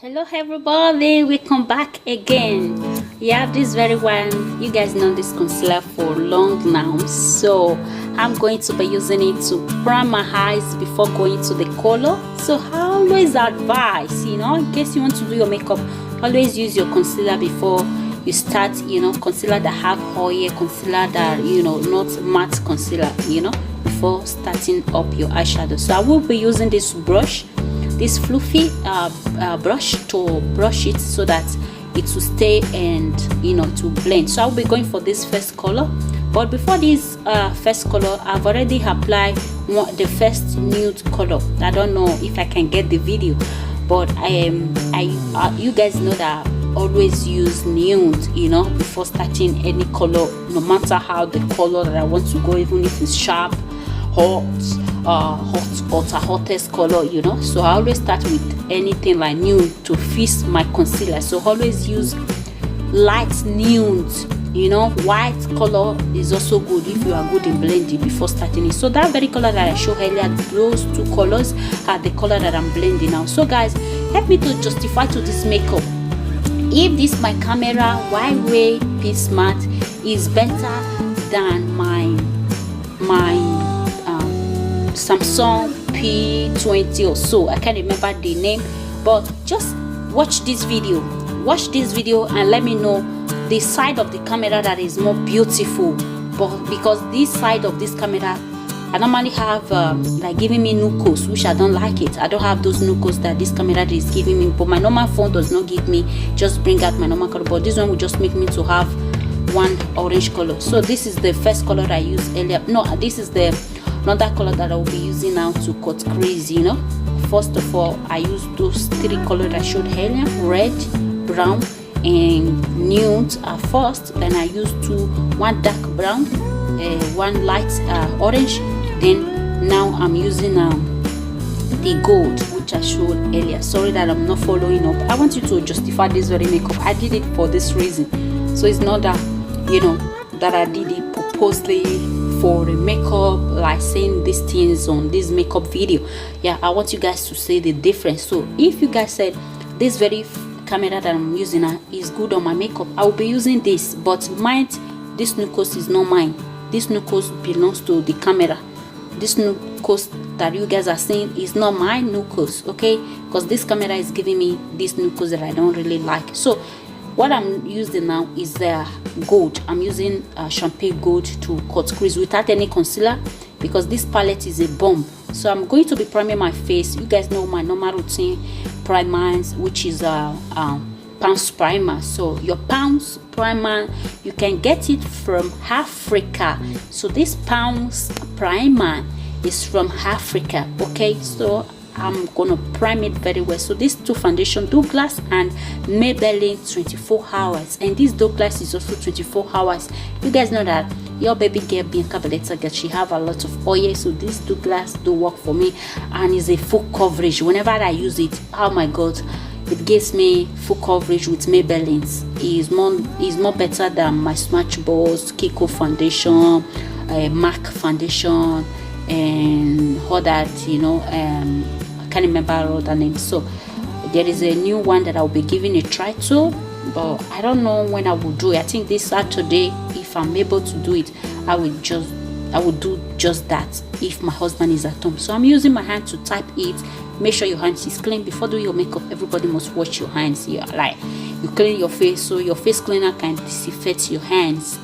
Hello everybody, welcome back again. Yeah, this very one, you guys know this concealer for long now, so I'm going to be using it to prime my eyes before going to the color. So I always advise, in case you want to do your makeup, always use your concealer before you start. Concealer that have oil, concealer that not matte concealer, before starting up your eyeshadow. So I will be using this brush, this fluffy brush, to brush it so that it will stay and to blend. So I'll be going for this first color, but before this first color, I've already applied the first nude color. I don't know if I can get the video, but you guys know that I always use nude before starting any color, no matter how the color that I want to go, even if it's sharp, hot, hottest color, so I always start with anything like nude to fix my concealer. So always use light nude. White color is also good if you are good in blending before starting it. So that very color that I showed earlier, those two colors are the color that I'm blending now. So guys, help me to justify to this makeup. If this my camera Huawei P Smart is better than my Samsung P20 or so, I can't remember the name, but just watch this video and let me know the side of the camera that is more beautiful. But because this side of this camera, I normally have like giving me nucos, which I don't like it. I don't have those nucos that this camera is giving me, but my normal phone does not give me, just bring out my normal color, but this one will just make me to have one orange color. So this is the first color I used earlier. No, this is the another color that I will be using now to cut crease. First of all, I use those three colors I showed earlier: red, brown, and nude at first. Then I use one dark brown, one light orange. Then now I'm using the gold, which I showed earlier. Sorry that I'm not following up. I want you to justify this very makeup. I did it for this reason, so it's not that that I did it purposely for the makeup, like saying these things on this makeup video. Yeah, I want you guys to see the difference. So if you guys said this very camera that I'm using is good on my makeup, I will be using this. But mind, this nucos is not mine. This nucos belongs to the camera. This nucos that you guys are seeing is not my nucos, okay? Because this camera is giving me these nucos that I don't really like. So what I'm using now is the gold. I'm using champagne gold to cut crease without any concealer, because this palette is a bomb. So I'm going to be priming my face. You guys know my normal routine primers, which is Pounds primer. So your Pounds primer, you can get it from Africa. So this Pounds primer is from Africa, okay? So I'm gonna prime it very well. So these two foundation, Douglas and Maybelline 24 hours, and this Douglas is also 24 hours. You guys know that your baby girl Bianca Belletta girl, she have a lot of oil, so this Douglas do work for me, and is a full coverage. Whenever I use it, oh my god, it gives me full coverage with Maybelline's. Is more better than my Smashbox, Kiko foundation, MAC foundation, and all that. I can't remember all the names. So there is a new one that I'll be giving a try to, but I don't know when I will do it. I think this Saturday, if I'm able to do it, I will do just that if my husband is at home. So I'm using my hand to type it. Make sure your hands is clean before doing your makeup. Everybody must wash your hands. You clean your face, so your face cleaner can disinfect your hands.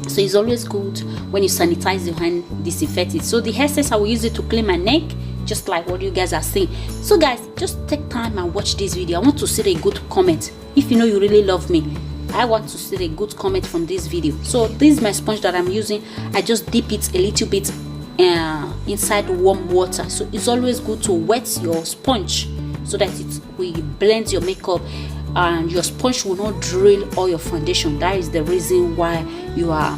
So it's always good when you sanitize your hand, disinfect it. So the hairstyles, I will use it to clean my neck, just like what you guys are seeing. So guys, just take time and watch this video. I want to see a good comment. If you know you really love me, I want to see a good comment from this video. So this is my sponge that I'm using. I just dip it a little bit inside warm water. So it's always good to wet your sponge so that it will blend your makeup and your sponge will not drill all your foundation. That is the reason why you are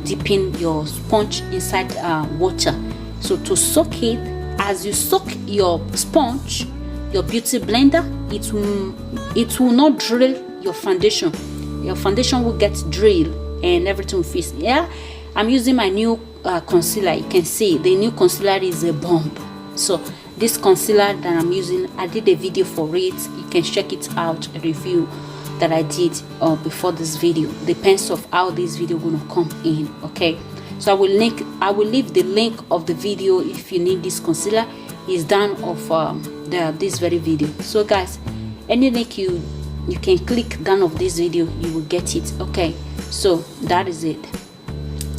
dipping your sponge inside water. So to soak it, as you soak your sponge, your beauty blender, it will not drill your foundation. Your foundation will get drilled and everything will fit. Yeah, I'm using my new concealer. You can see the new concealer is a bomb. So this concealer that I'm using, I did a video for it. You can check it out, a review that I did before this video. Depends of how this video gonna come in. Okay, so I will leave the link of the video if you need this concealer. Is down of this very video. So guys, any link you can click down of this video, you will get it. Okay, so that is it.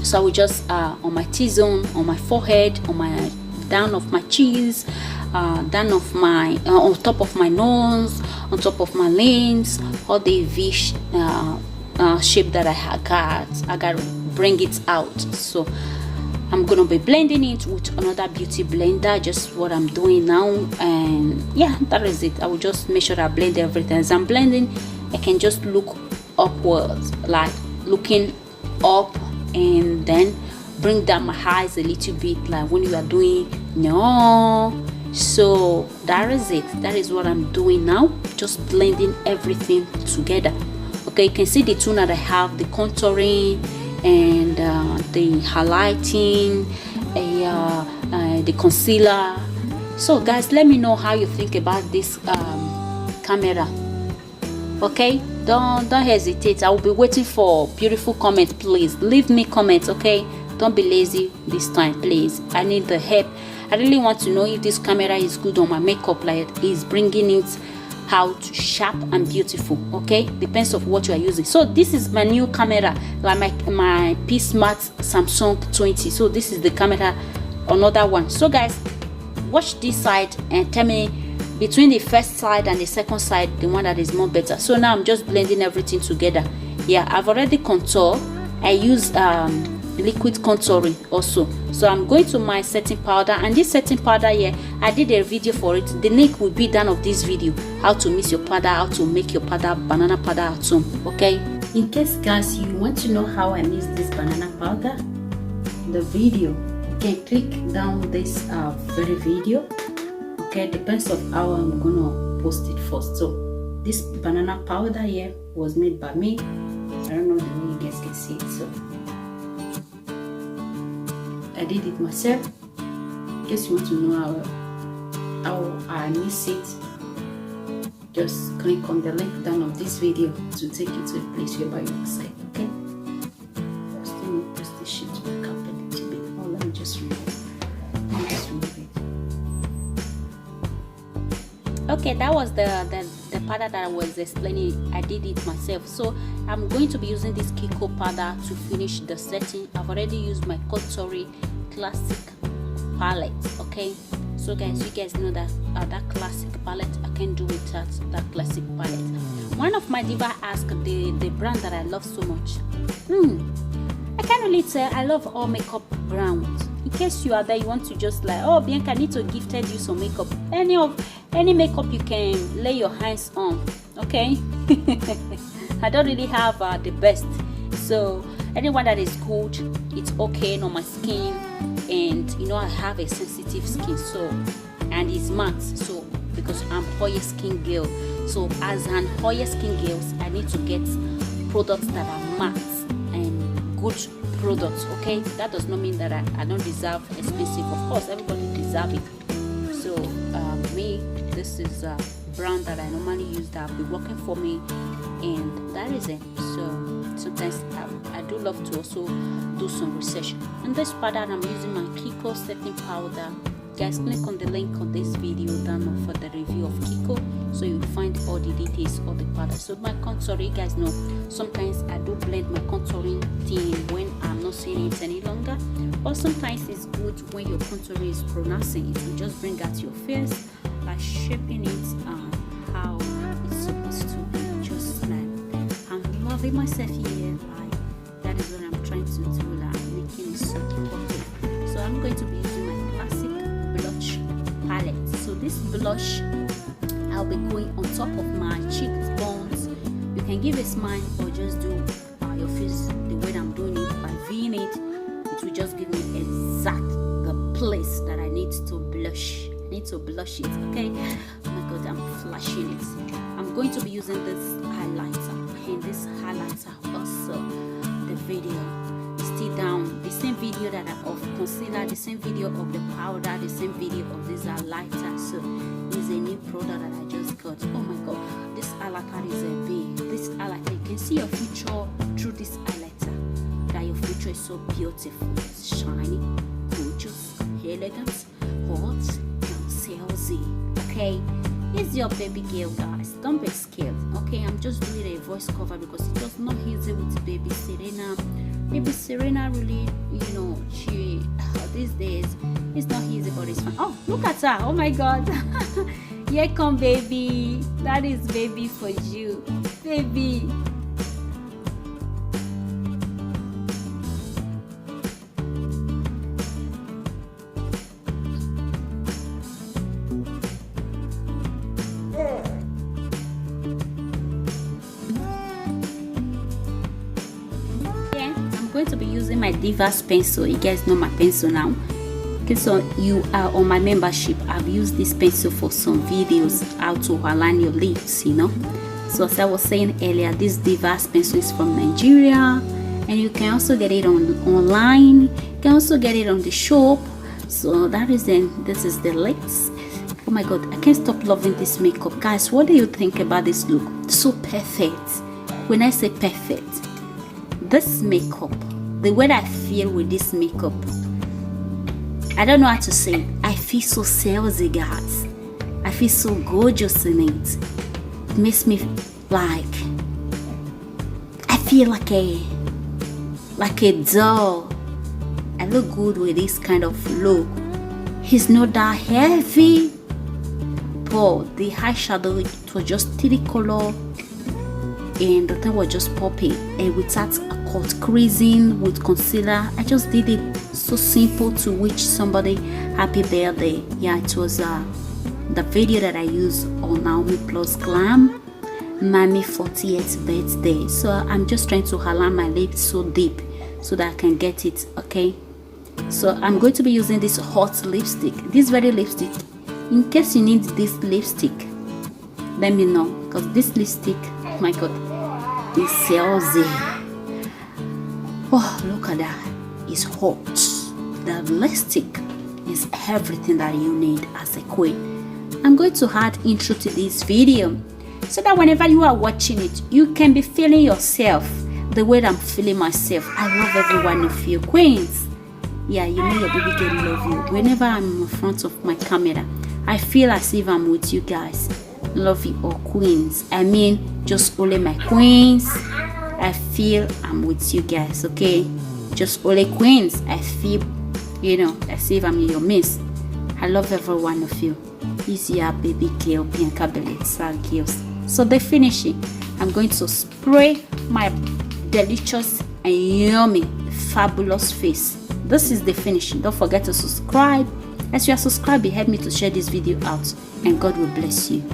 So I will just on my T-zone, on my forehead, on my down of my cheeks, down of my on top of my nose, on top of my lips, all the V shape that I got to bring it out. So I'm gonna be blending it with another beauty blender, just what I'm doing now. And yeah, that is it. I will just make sure I blend everything. As I'm blending, I can just look upwards, like looking up, and then bring down my eyes a little bit, like when you are doing no. So that is it. That is what I'm doing now, just blending everything together. Okay, you can see the two that I have, the contouring and the highlighting, the concealer. So guys, let me know how you think about this camera. Okay, don't hesitate. I will be waiting for beautiful comments. Please leave me comments. Okay, don't be lazy this time, please. I need the help. I really want to know if this camera is good on my makeup, like is bringing it out sharp and beautiful. Okay, depends of what you are using. So this is my new camera, like my P Smart Samsung 20. So this is the camera, another one. So guys, watch this side and tell me between the first side and the second side, the one that is more better. So now I'm just blending everything together. Yeah, I've already contoured. I use liquid contouring also. So I'm going to my setting powder, and this setting powder here, I did a video for it. The link will be down of this video, how to mix your powder, how to make your powder, banana powder at home. Okay, in case guys you want to know how I mix this banana powder, the video, you can click down this very video. Okay, depends of how I'm gonna post it first. So this banana powder here was made by me. I don't know the way you guys can see it. So I did it myself. In case you want to know how I mix it, just click on the link down of this video to take you to a place where you can say, okay? First, let me press this sheet back up a little bit. Oh, let me just remove it. Okay, that was the powder that I was explaining. I did it myself. So I'm going to be using this Kiko powder to finish the setting. I've already used my Kotori classic palette. Okay, so guys, you guys know that that classic palette, I can do without that classic palette. One of my diva asked the brand that I love so much. I can't really tell. I love all makeup brands. In case you are there, you want to just like, oh Bianca, I need to gifted you some makeup. Any makeup you can lay your hands on. Okay. I don't really have the best, so anyone that is good, it's okay on my skin. And you know, I have a sensitive skin, so, and it's matte, so because I'm oily skin girl. So as an oily skin girl, I need to get products that are matte and good products. Okay, that does not mean that I don't deserve expensive. Of course, everybody deserve it. So me, this is a brand that I normally use that will be working for me, and that is it. So sometimes I do love to also do some research. And this powder, I'm using my Kiko setting powder. Guys, click on the link on this video down for the review of Kiko, so you'll find all the details of the powder. So my contour, you guys know sometimes I do blend my contouring thing when I'm not seeing it any longer, but sometimes it's good when your contour is pronouncing it. You just bring out your face by shaping it how it's supposed to be. Just like I'm loving myself here, like that is what I'm trying to do, like making it so perfect. So I'm going to be using my classic blush palette. So this blush, I'll be going on top of my cheekbones. You can give a smile or just do your face the way I'm doing it by Ving it. It will just give me exact the place that I need to blush. I need to blush it. Okay, oh my god, I'm flashing it. I'm going to be using this highlighter, and this highlighter also, the video is still down, the same video that I've concealer, the same video of the powder, the same video of this highlighter. So it's a new product that I just got. Oh my god, this highlighter is a big. This highlighter, you can see your future through this highlighter. That your future is so beautiful, it's shiny, gorgeous, elegant, hot, and salesy. Okay, it's your baby girl, guys. Don't be scared. Okay, I'm just doing a voice cover because it's just not easy with baby Serena. Maybe Serena really, you know, she these days it's not easy, but it's fun. Oh, look at her. Oh my god. Here come baby. That is baby for you, baby. I'm going to be using my Divas pencil. You guys know my pencil now. Okay, so you are on my membership. I've used this pencil for some videos how to align your lips, you know. So as I was saying earlier, this Divas pencil is from Nigeria, and you can also get it online. You can also get it on the shop. So that is this is the lips. Oh my god, I can't stop loving this makeup. Guys, what do you think about this look? So perfect. When I say perfect, this makeup, the way I feel with this makeup, I don't know how to say it. I feel so salesy, guys. I feel so gorgeous in it. It makes me like, I feel like a doll. I look good with this kind of look. It's not that heavy, but the eyeshadow, it was just 3 color, and the thing was just popping, and without a cut creasing with concealer. I just did it so simple to wish somebody happy birthday. Yeah, it was the video that I used on Naomi Plus Glam Mommy 40th birthday. So I'm just trying to align my lips so deep so that I can get it. Okay, so I'm going to be using this hot lipstick, this very lipstick. In case you need this lipstick, let me know, because this lipstick, oh my god, is salesy. Oh, look at that. It's hot. The lipstick is everything that you need as a queen. I'm going to add intro to this video so that whenever you are watching it, you can be feeling yourself the way I'm feeling myself. I love every one of you queens. Yeah, you know your baby girl love you. Whenever I'm in front of my camera, I feel as if I'm with you guys. Love you all queens. I mean, just only my queens. I feel I'm with you guys, okay? Just only queens. I feel, you know, as if I'm in your midst. I love every one of you. This is your baby girl, Bianca Belitza girls. So the finishing, I'm going to spray my delicious and yummy, fabulous face. This is the finishing. Don't forget to subscribe. As you are subscribed, help me to share this video out, and God will bless you.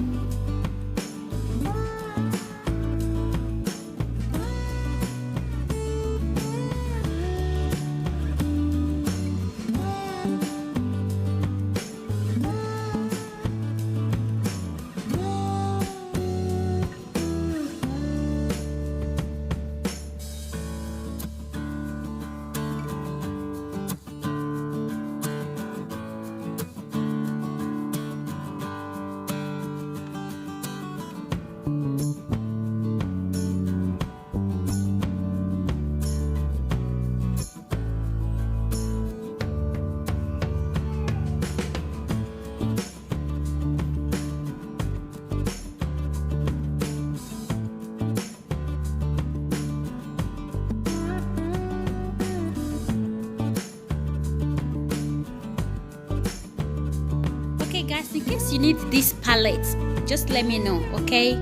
Okay guys, in case you need this palette, just let me know, okay?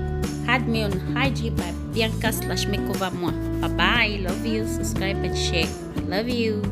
Add me on IG by Bianca /makeover moi. Bye bye. Love you. Subscribe and share. Love you.